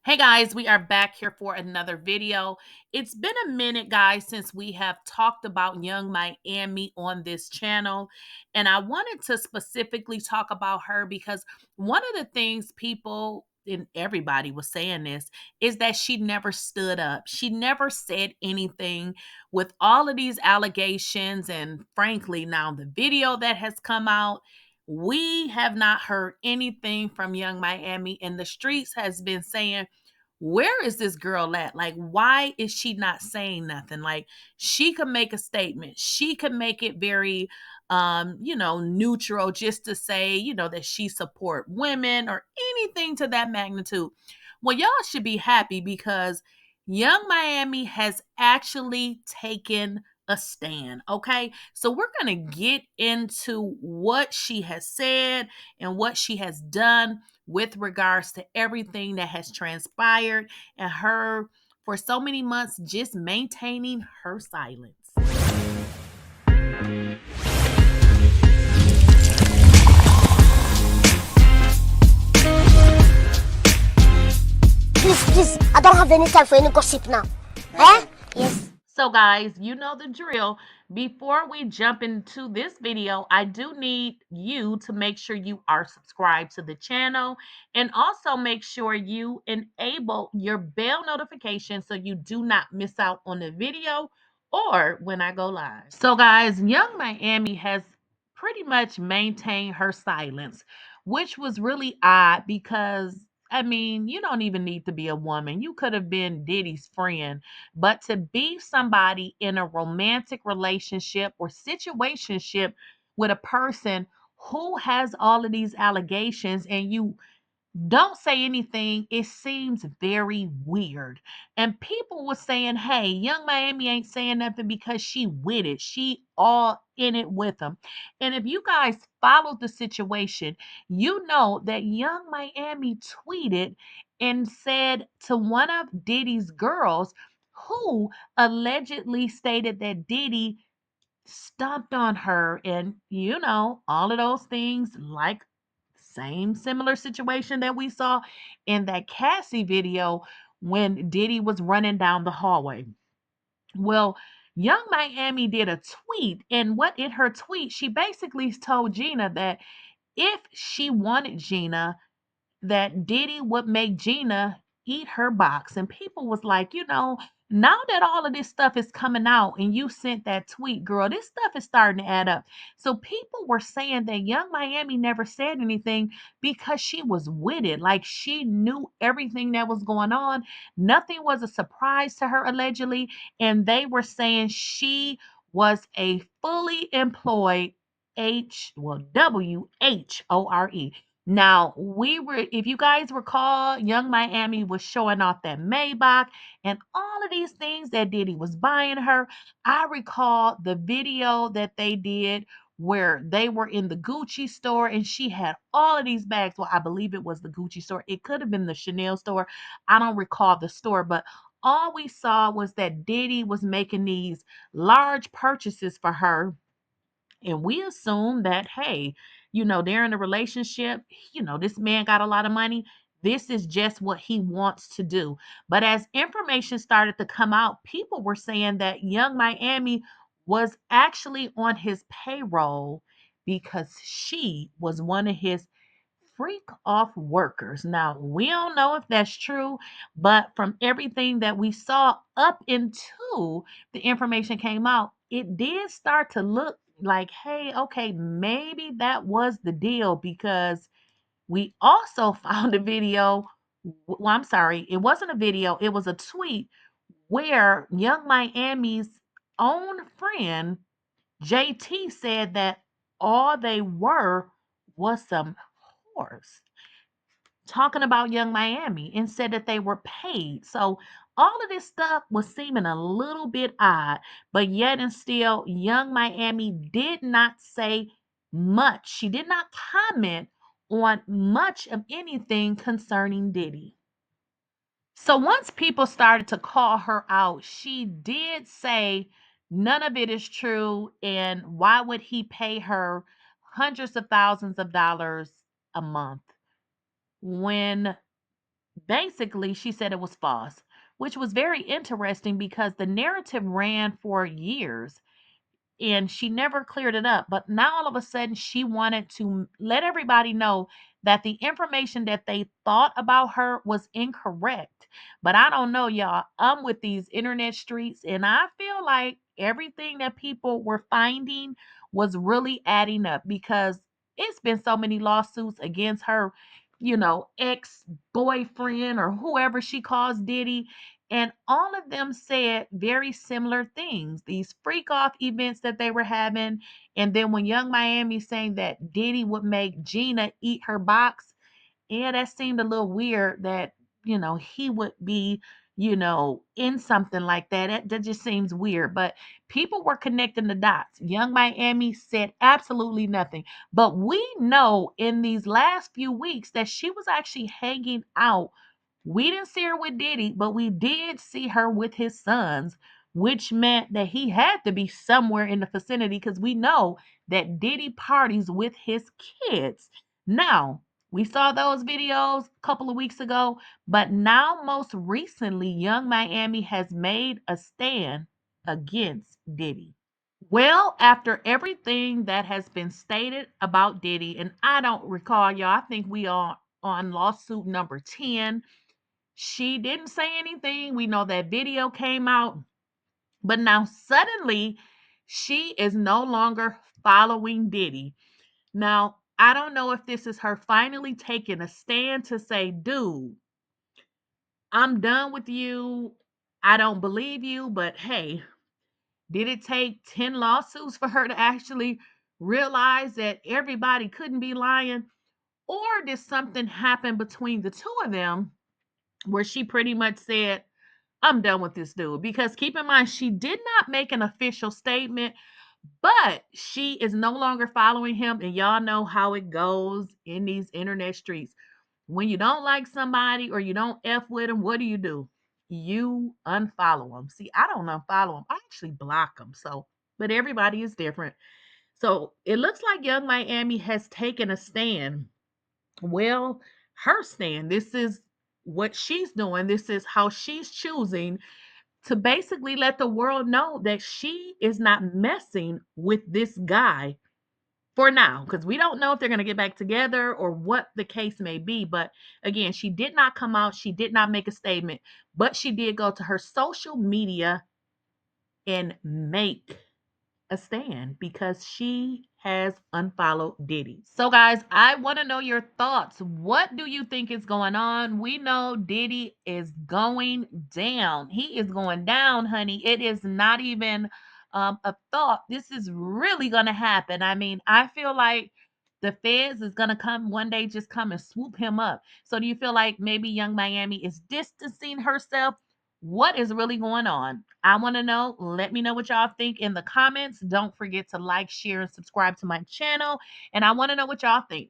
Hey guys, we are back here for another video. It's been a minute, guys, since we have talked about Young Miami on this channel. And I wanted to specifically talk about her because one of the things people and everybody was saying this is that she never stood up. She never said anything with all of these allegations. And frankly, now the video that has come out, we have not heard anything from Young Miami, and the streets has been saying, where is this girl at? Like, why is she not saying nothing? Like, she could make a statement. She could make it very neutral, just to say, that she support women or anything to that magnitude. Well, y'all should be happy because Young Miami has actually taken a stand. Okay. So we're going to get into what she has said and what she has done with regards to everything that has transpired and her for so many months just maintaining her silence. Please, I don't have any time for any gossip now. Eh? Yes. So, guys, you know the drill. Before we jump into this video, I do need you to make sure you are subscribed to the channel and also make sure you enable your bell notification so you do not miss out on the video or when I go live. So, guys, Young Miami has pretty much maintained her silence, which was really odd because. I mean, you don't even need to be a woman. You could have been Diddy's friend, but to be somebody in a romantic relationship or situationship with a person who has all of these allegations and you don't say anything, it seems very weird. And people were saying, hey, Young Miami ain't saying nothing because she with it. She all in it with them. And if you guys followed the situation, you know that Young Miami tweeted and said to one of Diddy's girls who allegedly stated that Diddy stomped on her and all of those things, like same similar situation that we saw in that Cassie video when Diddy was running down the hallway. Well, Young Miami did a tweet, and what in her tweet, she basically told Gina that if she wanted Gina, that Diddy would make Gina eat her box. And people was like, now that all of this stuff is coming out and you sent that tweet, girl, this stuff is starting to add up. So people were saying that Young Miami never said anything because she was with it. Like she knew everything that was going on. Nothing was a surprise to her, allegedly. And they were saying she was a fully employed WHORE. Now, if you guys recall, Young Miami was showing off that Maybach and all of these things that Diddy was buying her. I recall the video that they did where they were in the Gucci store and she had all of these bags. Well, I believe it was the Gucci store. It could have been the Chanel store. I don't recall the store, but all we saw was that Diddy was making these large purchases for her, and we assume that, hey, they're in a relationship, this man got a lot of money. This is just what he wants to do. But as information started to come out, people were saying that Young Miami was actually on his payroll because she was one of his freak off workers. Now, we don't know if that's true, but from everything that we saw up into the information came out, it did start to look like, hey, okay, maybe that was the deal because we also found a video. Well, I'm sorry, it wasn't a video, it was a tweet where Young Miami's own friend JT said that all they were was some whores, talking about Young Miami, and said that they were paid. So all of this stuff was seeming a little bit odd, but yet and still, Young Miami did not say much. She did not comment on much of anything concerning Diddy. So once people started to call her out, she did say none of it is true. And why would he pay her hundreds of thousands of dollars a month when Basically, she said it was false, which was very interesting because the narrative ran for years and she never cleared it up. But now all of a sudden, she wanted to let everybody know that the information that they thought about her was incorrect. But I don't know, y'all. I'm with these internet streets, and I feel like everything that people were finding was really adding up because it's been so many lawsuits against her, ex boyfriend or whoever she calls Diddy, and all of them said very similar things. These freak off events that they were having. And then when Young Miami saying that Diddy would make Gina eat her box, yeah, that seemed a little weird that, he would be, in something like that. That just seems weird. But people were connecting the dots. Young Miami said absolutely nothing. But we know in these last few weeks that she was actually hanging out. We didn't see her with Diddy, but we did see her with his sons, which meant that he had to be somewhere in the vicinity because we know that Diddy parties with his kids. Now, we saw those videos a couple of weeks ago, but now, most recently, Young Miami has made a stand against Diddy. Well, after everything that has been stated about Diddy, and I don't recall, y'all, I think we are on lawsuit number 10. She didn't say anything. We know that video came out, but now suddenly she is no longer following Diddy. Now, I don't know if this is her finally taking a stand to say, dude, I'm done with you. I don't believe you, but hey, did it take 10 lawsuits for her to actually realize that everybody couldn't be lying? Or did something happen between the two of them where she pretty much said, I'm done with this dude? Because keep in mind, she did not make an official statement, but she is no longer following him. And y'all know how it goes in these internet streets. When you don't like somebody or you don't F with them, what do? You unfollow them. See, I don't unfollow them. I actually block them. So, but everybody is different. So it looks like Young Miami has taken a stand. Well, her stand. This is what she's doing. This is how she's choosing to basically let the world know that she is not messing with this guy for now, because we don't know if they're going to get back together or what the case may be. But again, she did not come out, she did not make a statement, but she did go to her social media and make a stand because she has unfollowed Diddy. So, guys, I want to know your thoughts. What do you think is going on? We know Diddy is going down. He is going down, honey. It is not even a thought. This is really going to happen. I mean, I feel like the feds is going to come one day, just come and swoop him up. So, do you feel like maybe Young Miami is distancing herself? What is really going on? I want to know. Let me know what y'all think in the comments. Don't forget to like, share, and subscribe to my channel. And I want to know what y'all think.